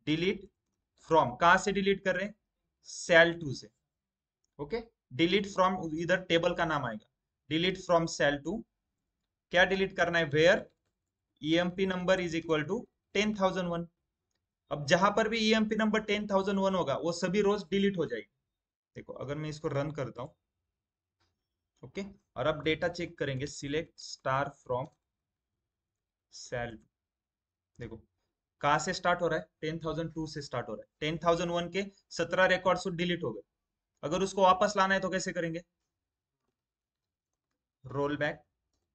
डिलीट फ्रॉम, कहाँ से डिलीट कर रहे हैं? सेल टू से। ओके, डिलीट फ्रॉम, इधर टेबल का नाम आएगा। डिलीट फ्रॉम सेल टू, क्या डिलीट करना है? Where emp number is equal to 10,001। अब जहां पर भी emp नंबर 10,001 होगा वो सभी रोज डिलीट हो जाएगी। देखो अगर मैं इसको रन करता हूँ, ओके, और अब डेटा चेक करेंगे, सिलेक्ट स्टार फ्रॉम सेल। देखो कहाँ से स्टार्ट हो रहा है? 10,002 से स्टार्ट हो रहा है। 10,001 के 17 रिकॉर्ड्स तो डिलीट हो गए। अगर उसको वापस लाना है तो कैसे करेंगे? Roll back.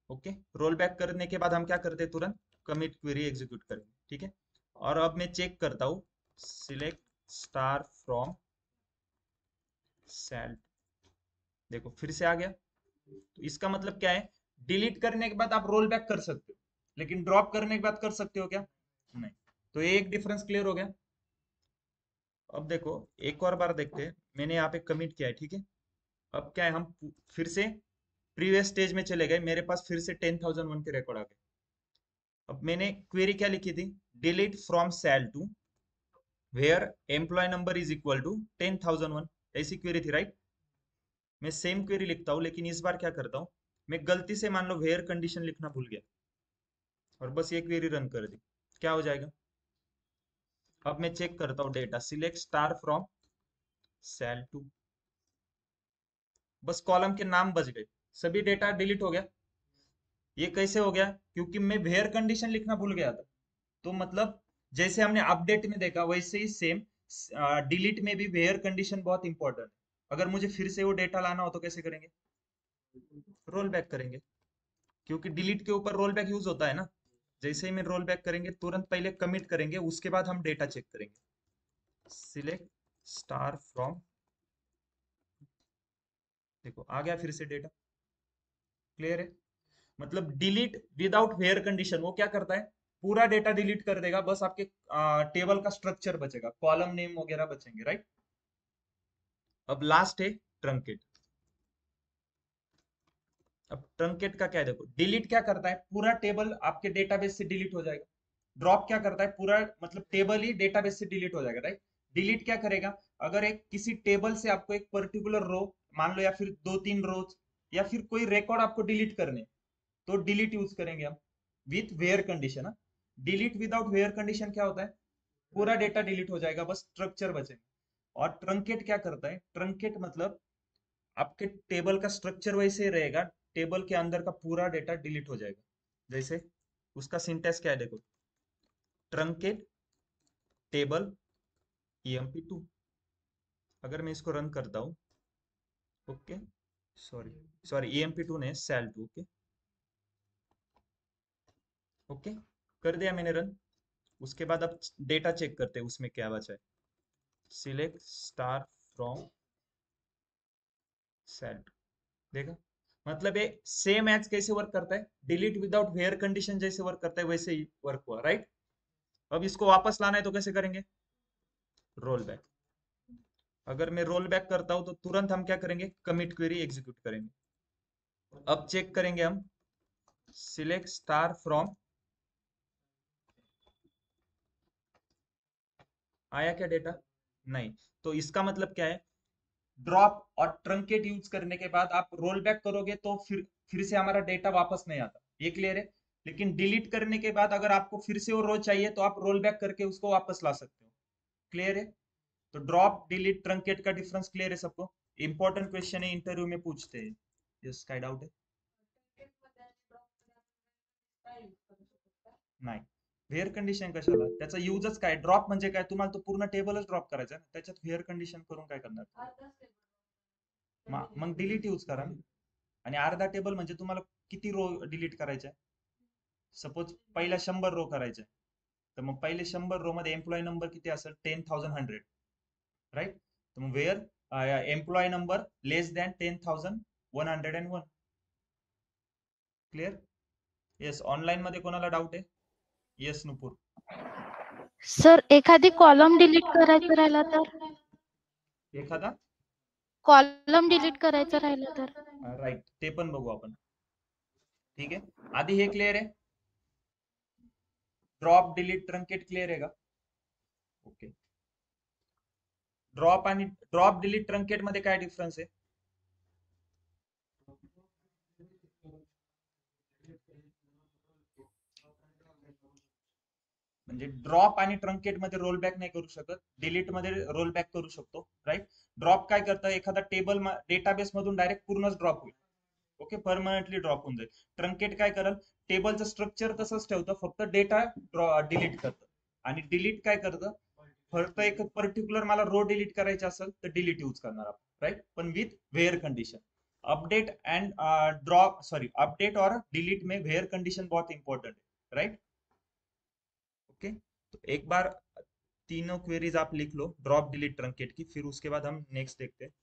Okay, roll back करने के बाद हम क्या करते हैं? तुरंत कमिट क्वेरी एग्जीक्यूट करेंगे, ठीक है। और अब मैं चेक करता हूँ, सिलेक्ट स्टार फ्रॉम सेल। देखो फिर से आ गया। तो इसका मतलब क्या है? डिलीट करने के बाद आप रोल बैक कर सकते हो, लेकिन ड्रॉप करने के बाद कर सकते हो क्या? नहीं। तो ये एक डिफरेंस क्लियर हो गया। अब देखो एक और बार देखते हैं। मैंने यहाँ पे कमिट किया है, ठीक है। अब क्या है, हम फिर से प्रीवियस स्टेज में चले गए, मेरे पास फिर से 10,001 के रिकॉर्ड आ गए। अब मैंने क्वेरी क्या लिखी थी? Delete from sal two where employee number is equal to 10,001। ऐसी क्वेरी थी, राइट? मैं सेम क्वेरी लिखता हूँ, लेकिन इस बार क्या करता हूँ, मैं गलती से मान लो वेयर कंडीशन लिखना भूल गया और बस ये क्वेरी रन कर दी। क्या हो जाएगा? अब मैं चेक करता हूँ data, select star from sal two, बस कॉलम के नाम बच गए, सभी डेटा डिलीट हो गया। ये कैसे हो गया? क्योंकि मैं वेयर कंडीशन लिखना भूल गया था। तो मतलब जैसे हमने अपडेट में देखा वैसे ही सेम डिलीट में भी वेयर कंडीशन बहुत इंपॉर्टेंट है। अगर मुझे फिर से वो डेटा लाना हो तो कैसे करेंगे? रोल बैक करेंगे, क्योंकि डिलीट के ऊपर रोल बैक यूज होता है ना। जैसे ही मैं रोल बैक करेंगे तुरंत पहले कमिट करेंगे, उसके बाद हम डेटा चेक करेंगे। सिलेक्ट स्टार फ्रॉम, देखो आ गया फिर से डेटा। क्लियर है? मतलब डिलीट विदाउट वेयर कंडीशन वो क्या करता है? पूरा डेटा डिलीट कर देगा, बस आपके टेबल का स्ट्रक्चर बचेगा, कॉलम नेम वगैरह बचेंगे, राइट? अब लास्ट है ट्रंकेट। अब ट्रंकेट का क्या है? देखो डिलीट क्या करता है? पूरा टेबल आपके डेटाबेस से डिलीट हो जाएगा। ड्रॉप क्या करता है? पूरा मतलब टेबल ही डेटाबेस से डिलीट हो जाएगा, राइट? डिलीट क्या करेगा? अगर एक किसी टेबल से आपको एक पर्टिकुलर रो मान लो, या फिर दो तीन रोज, या फिर कोई रिकॉर्ड आपको डिलीट करने, तो डिलीट यूज करेंगे हम with where condition. Delete without where condition क्या होता है? पूरा डेटा डिलीट हो जाएगा, बस स्ट्रक्चर बचेगा। और ट्रंकेट क्या करता है? ट्रंकेट मतलब आपके टेबल का स्ट्रक्चर वैसे ही रहेगा, टेबल के अंदर का पूरा डेटा डिलीट हो जाएगा। जैसे उसका सिंटेक्स क्या है देखो, ट्रंकेट टेबल emp2। अगर मैं इसको रन करता हूँ, ओके, सॉरी सॉरी emp2 ने sal2, ओके ओके, कर दिया मैंने रन। उसके बाद अब डेटा चेक करते हैं उसमें क्या बचा है। सिलेक्ट स्टार फ्रॉम sal2, देखा, मतलब ये सेम एज कैसे वर्क करता है, डिलीट विदाउट वेयर कंडीशन जैसे वर्क करता है वैसे ही वर्क हुआ, राइट। अब इसको वापस लाना है तो कैसे करेंगे, रोल बैक। अगर मैं रोल बैक करता हूं तो तुरंत हम क्या करेंगे, कमिट क्वेरी एग्जीक्यूट करेंगे। अब चेक करेंगे हम, सिलेक्ट स्टार फ्रॉम, आया क्या डेटा, नहीं। तो इसका मतलब क्या है, ड्रॉप और ट्रंकेट यूज करने के बाद आप रोल बैक करोगे तो फिर से हमारा डेटा वापस नहीं आता, ये क्लियर है। लेकिन डिलीट करने के बाद अगर आपको फिर से वो रो चाहिए तो आप रोल बैक करके उसको वापस ला सकते हो, क्लियर है। तो ड्रॉप डिलीट ट्रंकेट का डिफरेंस क्लियर है सबको। इंपॉर्टेंट क्वेश्चन है, इंटरव्यू में पूछते हैं, यस काय डाउट है, नाही। व्हेअर कंडिशन कशाला, त्याचा युजच काय, ड्रॉप म्हणजे काय, तुम्हाला तो पूर्ण टेबलच ड्रॉप करायचा ना, त्याच्यात व्हेअर कंडिशन करून काय करणार, मग डिलीट यूज करा ना। आणि अर्धा टेबल म्हणजे तुम्हाला किती रो डिलीट करायच्या, सपोज पहिल्या 100 रो करायच्या, तर मग पहिले 100 रो मध्ये एम्प्लॉई नंबर किती असेल, 10,100, राईट। तर मग where employee number less than 10,101, clear. Yes, online मध्ये कोणाला डाऊट आहे, येस नुपूर।
सर एखादी कॉलम डिलीट करायचं राहिला तर,
एखादा
कॉलम डिलीट करायचं राहिलं तर,
राईट, ते पण बघू आपण, ठीक आहे। आधी हे क्लिअर आहे, ड्रॉप डिलीट ट्रंकेट क्लिअर आहे का, ओके। ड्रॉप डिलीट ट्रंकेट मध्ये काय डिफरन्स आहे, म्हणजे ड्रॉप आणि ट्रंकेट मध्ये रोल बॅक नाही करू शकत, डिलीट मध्ये रोल बॅक करू शकतो, राईट। ड्रॉप काय करतं, एखादा टेबल डेटाबेस मधून डायरेक्ट पूर्णच ड्रॉप होईल, ओके, परमनंटली ड्रॉप होऊन जाईल। ट्रंकेट काय करेल, टेबलचं स्ट्रक्चर तसंच ठेवतं, फक्त डेटा डिलीट करतं। आणि डिलीट काय करतं, फक्त एक पर्टिक्युलर मला रो डिलीट करायची असेल तर डिलीट यूज करणार आपण, राईट, पण with where condition. Update and drop sorry update और डिलीट में वेयर कंडीशन बहुत इंपॉर्टेंट है, राइट, ओके। तो एक बार तीनों क्वेरीज आप लिख लो ड्रॉप डिलीट ट्रंकेट की, फिर उसके बाद हम नेक्स्ट देखते हैं,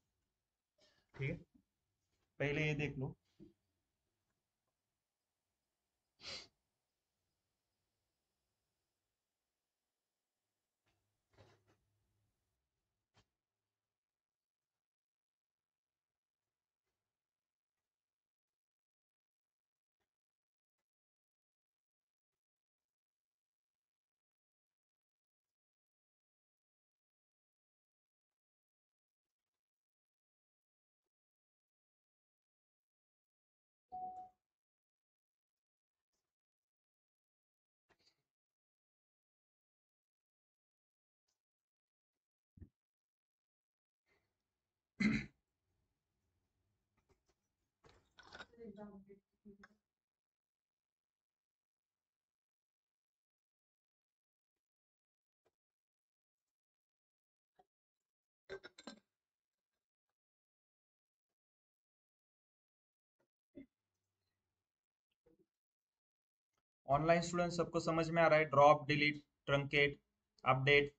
ठीक है। पहले ये देख लो, ऑनलाइन स्टूडेंट सबको समझ में आ रहा है, drop delete truncate update,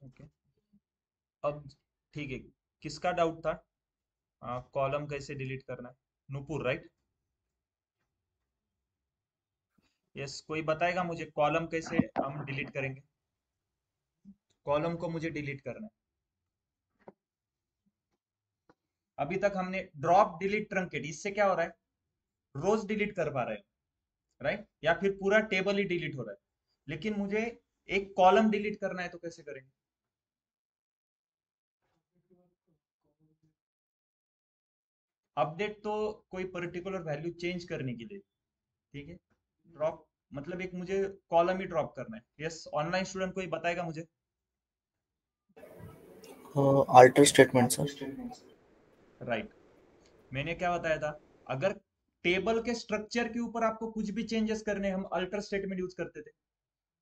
okay. अब ठीक है, किसका डाउट था, कॉलम कैसे डिलीट करना है, नूपुर, राइट, यस। कोई बताएगा मुझे कॉलम कैसे हम डिलीट करेंगे, कॉलम को मुझे डिलीट करना है। अभी तक हमने ड्रॉप डिलीट ट्रंकेट, इससे क्या हो रहा है, रोज डिलीट कर पा रहे हैं, राइट, या फिर पूरा टेबल ही डिलीट हो रहा है। लेकिन मुझे एक कॉलम डिलीट करना है तो कैसे करेंगे, अपडेट तो कोई पर्टिकुलर वैल्यू चेंज करने के लिए, ठीक है। ड्रॉप मतलब एक मुझे कॉलम ही ड्रॉप करना है। यस, ऑनलाइन स्टूडेंट कोई बताएगा मुझे?
Alter statement sir.
राइट। मैंने क्या बताया था? अगर टेबल के स्ट्रक्चर के ऊपर आपको कुछ भी चेंजेस करने हैं, हम अल्टर स्टेटमेंट यूज करते थे।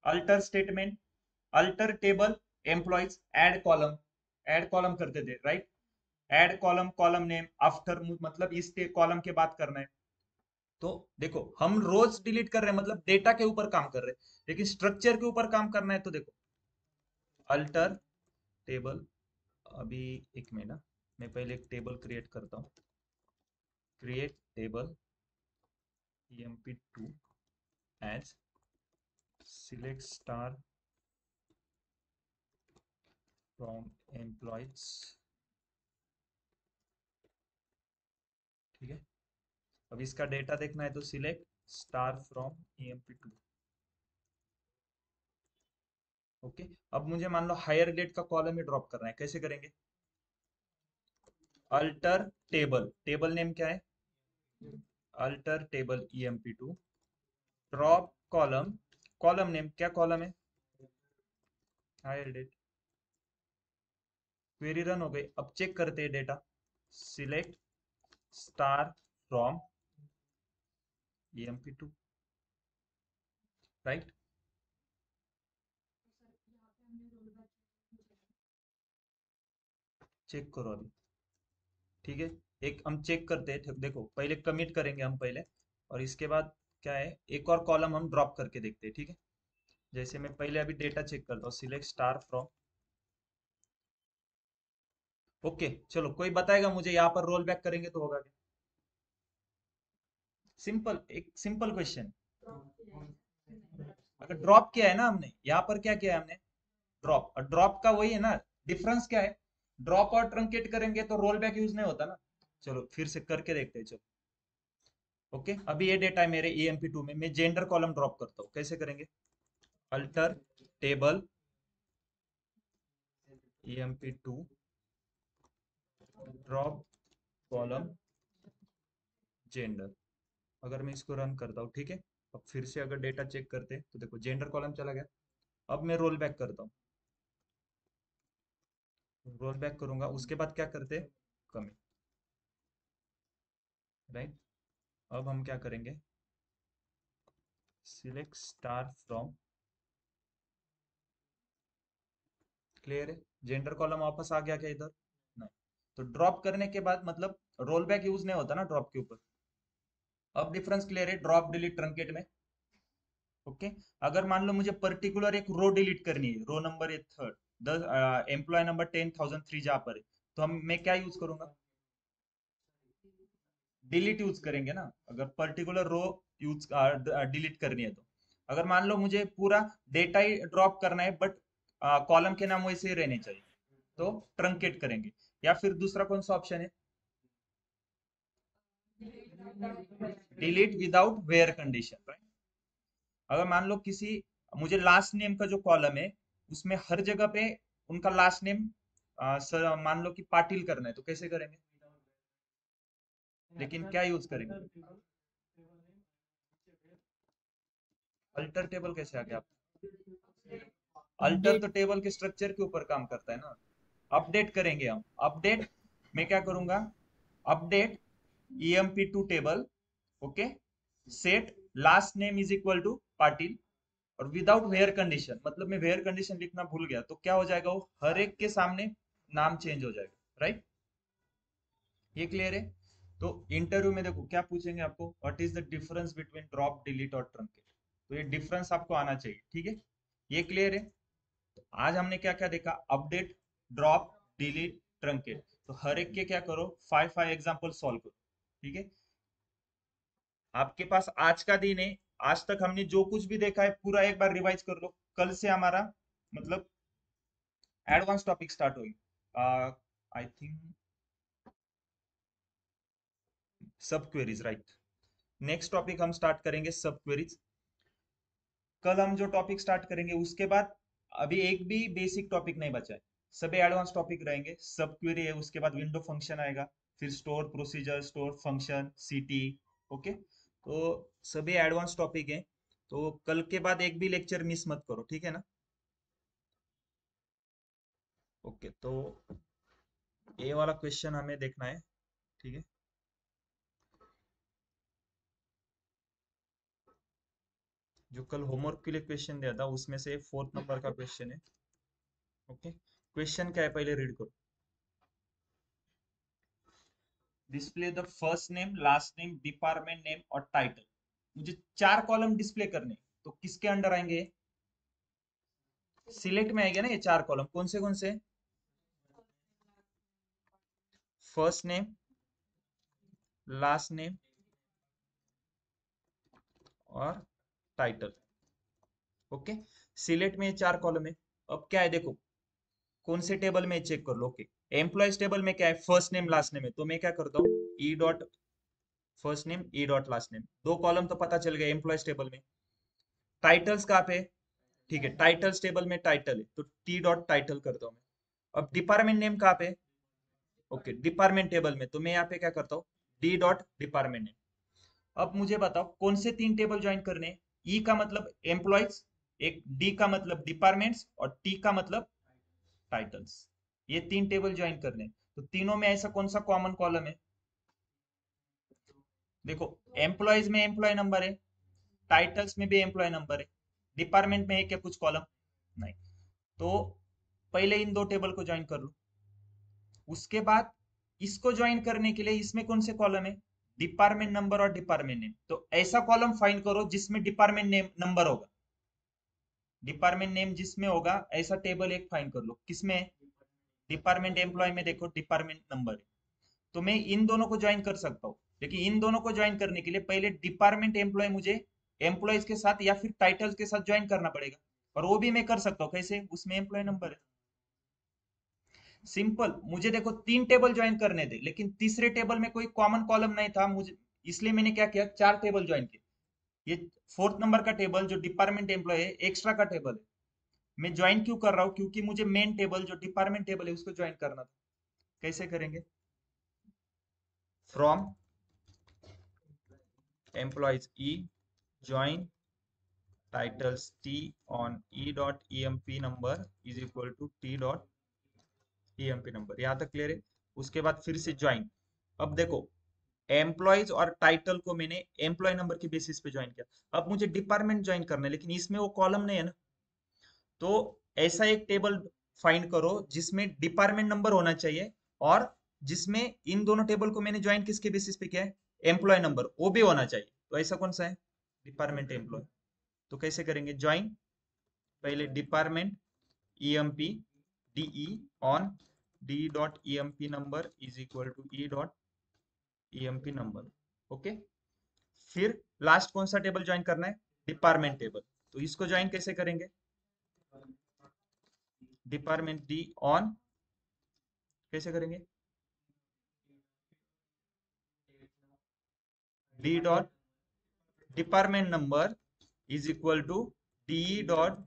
Alter statement, alter table employees, add column करते थे, right? Add column, column name after, मतलब इस कॉलम के बाद करना है। तो देखो, हम रोज डिलीट कर रहे हैं, मतलब डेटा के ऊपर काम कर रहे हैं, लेकिन स्ट्रक्चर के ऊपर काम करना है। तो देखो, अल्टर टेबल, अभी एक मिनट, मैं पहले एक टेबल क्रिएट करता हूँ। Create table emp2 as select star from employees, ठीक है। अब इसका डेटा देखना है तो select star from emp2। Okay, अब मुझे मान लो हायर डेट का कॉलम ही ड्रॉप करना है, कैसे करेंगे? अल्टर टेबल, टेबल नेम क्या है? Alter table emp2 drop column, column name क्या कॉलम है? Hire date. क्वेरी रन हो गई। अब चेक करते हैं data. Select star from emp2, right? Check करो अभी, ठीक है। एक हम चेक करते हैं, देखो पहले कमिट करेंगे हम पहले, और इसके बाद क्या है, एक और कॉलम हम ड्रॉप करके देखते हैं, ठीक है। जैसे मैं पहले अभी डेटा चेक करता हूँ, सिलेक्ट स्टार फ्रॉम। ओके, चलो कोई बताएगा मुझे यहाँ पर रोल बैक करेंगे तो होगा क्या? सिंपल, एक सिंपल क्वेश्चन। अगर ड्रॉप किया है ना हमने, यहाँ पर क्या किया है हमने? ड्रॉप, और ड्रॉप का वही है ना, डिफरेंस क्या है? ड्रॉप और ट्रंकेट करेंगे तो रोल बैक यूज नहीं होता ना। चलो फिर से करके देखते हैं, चलो। ओके, अभी ये डेटा है मेरे emp2 में, मैं जेंडर कॉलम ड्रॉप करता हूँ, कैसे करेंगे? Alter table emp2 drop column gender. अगर मैं इसको रन करता हूँ, ठीक है। अब फिर से अगर डेटा चेक करते हैं तो देखो जेंडर कॉलम चला गया। अब मैं रोल बैक करता हूँ, रोल बैक करूंगा, उसके बाद क्या करते हैं? Commit, right? अब हम क्या करेंगे? सिलेक्ट स्टार फ्रॉम, क्लियर है? जेंडर कॉलम वापस आ गया क्या इधर? नहीं। तो ड्रॉप करने के बाद मतलब रोल बैक यूज नहीं होता ना ड्रॉप के ऊपर। अब डिफरेंस क्लियर है ड्रॉप डिलीट ट्रंकेट में। ओके, अगर मान लो मुझे पर्टिकुलर एक रो डिलीट करनी है, रो नंबर है थर्ड, एम्प्लॉय नंबर 10,003 जहां पर है, तो हम मैं क्या यूज करूंगा? डिलीट यूज करेंगे ना, अगर पर्टिकुलर रो यूज डिलीट करनी है तो। अगर मान लो मुझे पूरा डेटा ही ड्रॉप करना है, बट कॉलम के नाम वैसे ही रहने चाहिए, तो ट्रंकेट करेंगे। या फिर दूसरा कौन सा ऑप्शन है? Delete without where condition, right? अगर मान लो किसी, मुझे लास्ट नेम का जो कॉलम है उसमें हर जगह पे उनका लास्ट नेम सर मान लो कि पाटिल करना है, तो कैसे करेंगे? लेकिन क्या यूज करेंगे? अल्टर टेबल कैसे आ गया आप? अल्टर तो टेबल के स्ट्रक्चर के ऊपर काम करता है ना। अपडेट करेंगे हम, अपडेट, मैं क्या करूंगा? Update emp2 table, okay, set last name is equal to Patil, और विदाउट वेयर कंडीशन, मतलब मैं वेयर कंडीशन लिखना भूल गया, तो क्या हो जाएगा? वो हर एक के सामने नाम चेंज हो जाएगा, राइट? ये क्लियर है? तो इंटरव्यू में देखो क्या पूछेंगे आपको, what is the difference between drop delete और ट्रंकेट, तो ये डिफरेंस आपको आना चाहिए, ठीक है। ये क्लियर है? तो आज हमने क्या क्या देखा? Update, drop, delete, truncate. तो हर एक के क्या करो, 5 5 एग्जांपल सॉल्व करो, ठीक है। आपके पास आज का दिन है, आज तक हमने जो कुछ भी देखा है पूरा एक बार रिवाइज कर लो। कल से हमारा मतलब एडवांस टॉपिक स्टार्ट होगी, आई थिंक सब क्वेरीज, राइट? नेक्स्ट टॉपिक हम स्टार्ट करेंगे सब क्वेरीज। कल हम जो टॉपिक स्टार्ट करेंगे उसके बाद अभी एक भी बेसिक टॉपिक नहीं बचा है, सभी एडवांस टॉपिक रहेंगे। सब क्वेरी है, उसके बाद विंडो फंक्शन आएगा, फिर स्टोर प्रोसीजर, स्टोर फंक्शन, सीटी। ओके, तो सभी एडवांस टॉपिक है। तो कल के बाद एक भी लेक्चर मिस मत करो, ठीक है ना? ओके, तो ये वाला क्वेश्चन हमें देखना है, ठीक है? जो कल होमवर्क के लिए क्वेश्चन दिया था उसमें से 4th नंबर का क्वेश्चन है। ओके, क्वेश्चन क्या है पहले रीड करो। Display the first name, last name, department name और टाइटल। मुझे 4 कॉलम डिस्प्ले करने, तो किसके अंडर आएंगे? सिलेक्ट में आएगा ना ये 4 कॉलम, कौन से? फर्स्ट नेम, लास्ट नेम और टाइटल। ओके, सिलेक्ट में ये 4 कॉलम है। अब क्या है देखो, कौन से टेबल में चेक कर लो। ओके, एम्प्लॉयज टेबल में क्या है? फर्स्ट नेम लास्ट नेम है, तो मैं क्या करता हूँ, E dot first name, E dot last name, 2 column तो पता चल गया एम्प्लॉयज टेबल में। टाइटल्स कहाँ पे? ठीक है, टाइटल्स टेबल में टाइटल है, तो टी डॉट टाइटल करता हूँ मैं। अब डिपार्टमेंट नेम कहाँ पे? ओके, डिपार्टमेंट टेबल में, तो मैं यहाँ पे क्या करता हूँ, डी डॉट डिपार्टमेंट नेम। अब मुझे बताओ कौन से 3 टेबल ज्वाइन करने हैं? ई का मतलब एम्प्लॉयज, एक डी का मतलब डिपार्टमेंट्स और टी का मतलब टाइटल्स। ये 3 टेबल ज्वाइन करने हैं। तो तीनों में ऐसा कौन सा कॉमन कॉलम है? देखो, एम्प्लॉयज में एम्प्लॉय नंबर है, टाइटल्स में भी एम्प्लॉय नंबर है, डिपार्टमेंट में है क्या कुछ कॉलम? नहीं। तो पहले इन 2 टेबल को ज्वाइन कर लो। उसके बाद इसको ज्वाइन करने के लिए इसमें कौन से कॉलम है? डिपार्टमेंट नंबर और डिपार्टमेंट नेम। तो ऐसा कॉलम फाइंड करो जिसमें डिपार्टमेंट नेम नंबर होगा। डिपार्टमेंट नेम जिसमें होगा ऐसा टेबल एक फाइंड कर लो। किसमें? डिपार्टमेंट एम्प्लॉय में देखो डिपार्टमेंट नंबर है, तो मैं इन दोनों को ज्वाइन कर सकता हूँ। लेकिन इन दोनों को ज्वाइन करने के लिए पहले डिपार्टमेंट एम्प्लॉय मुझे एम्प्लॉयज के साथ या फिर टाइटल्स के साथ ज्वाइन करना पड़ेगा। और वो भी मैं कर सकता हूँ, कैसे? उसमें एम्प्लॉय नंबर है। सिंपल, मुझे देखो 3 टेबल ज्वाइन करने थे, लेकिन तीसरे टेबल में कोई कॉमन कॉलम नहीं था मुझे, इसलिए मैंने क्या किया, 4 टेबल ज्वाइन किए। ये 4th नंबर का टेबल जो डिपार्टमेंट एम्प्लॉय है, एक्स्ट्रा का टेबल है। मैं ज्वाइन क्यों कर रहा हूँ? क्योंकि मुझे मेन टेबल जो डिपार्टमेंट टेबल है उसको ज्वाइन करना था। कैसे करेंगे? From employees E join titles t on e dot emp number is equal to t dot emp number। यहाँ तक क्लियर है? उसके बाद फिर से ज्वाइन। अब देखो, एम्प्लॉयज और टाइटल को मैंने एम्प्लॉय नंबर के बेसिस पे ज्वाइन किया। अब मुझे डिपार्टमेंट ज्वाइन करना है, लेकिन इसमें वो कॉलम नहीं है ना। तो ऐसा एक टेबल फाइंड करो जिसमें डिपार्टमेंट नंबर होना चाहिए, और जिसमें इन दोनों टेबल को मैंने ज्वाइन किसके बेसिस पे किया है? एम्प्लॉय नंबर, वो भी होना चाहिए। तो ऐसा कौन सा है? Department employee. तो कैसे करेंगे ज्वाइन? पहले department emp de on d dot emp number is equal to e dot emp number। Okay, फिर लास्ट कौन सा टेबल ज्वाइन करना है? Department table. तो इसको ज्वाइन कैसे करेंगे? डिपार्टमेंट डी ऑन, कैसे करेंगे? D dot department number is equal to D dot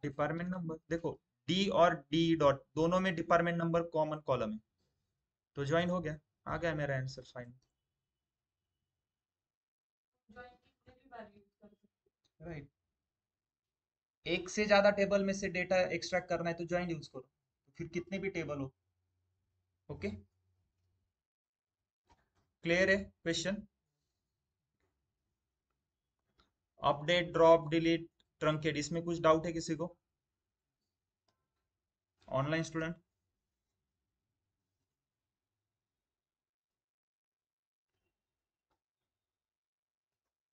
department number. देखो, डी और डी डॉट दोनों में डिपार्टमेंट नंबर कॉमन कॉलम है, तो ज्वाइन हो गया। आ गया मेरा आंसर फाइनल। राइट, एक से ज्यादा टेबल में से डेटा एक्सट्रैक्ट करना है तो ज्वाइन यूज करो, तो फिर कितने भी टेबल हो। ओके, क्लियर है question? Update, drop, delete, truncate, इसमें कुछ डाउट है किसी को? Online student